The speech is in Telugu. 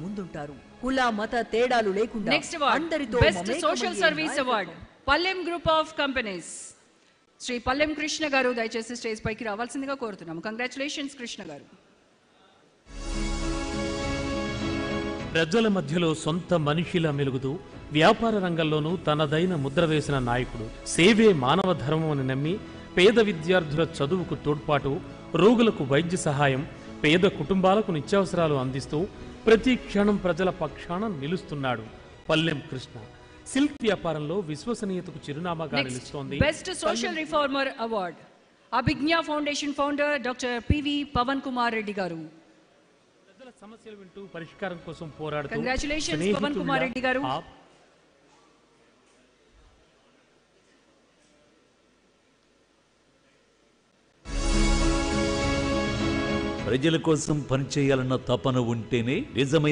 ముందుంటారు. కుల మత తేడాలు లేకుండా next award best social service award Pallem group of companies Shri Pallem Krishna గారు దయచేసి స్టేజ్ పైకి రావాల్సిందిగా కోరుతున్నాము. కంగ్రాచులేషన్స్ కృష్ణ గారు. ప్రజల మధ్యలో సొంత మనిషిలా మెలుగుతూ వ్యాపార రంగంలోనూ తనదైన ముద్ర వేసిన నాయకుడు. సేవే మానవ ధర్మం అని నమ్మి పేద విద్యార్థుల చదువుకు తోడ్పాటు, రోగులకు వైద్య సహాయం, పేద కుటుంబాలకు నిత్యావసరాలు అందిస్తూ ప్రతి క్షణం ప్రజల పక్షాన నిలుస్తున్నాడు పల్లెం కృష్ణ. సిల్క్ వ్యాపారంలో విశ్వసనీయతకు చిరునామాగా నిలుస్తోంది. Best social reformer award Abhijna foundation founder doctor PV Pavan Kumar Reddy గారు. ప్రజల సమస్యలు వింటూ పరిష్కారం కోసం పోరాడుతూ కంగ్రాచులేషన్స్ పవన్ కుమార్ రెడ్డి గారు. ప్రజల కోసం పనిచేయాలన్న తపన ఉంటేనే నిజమైన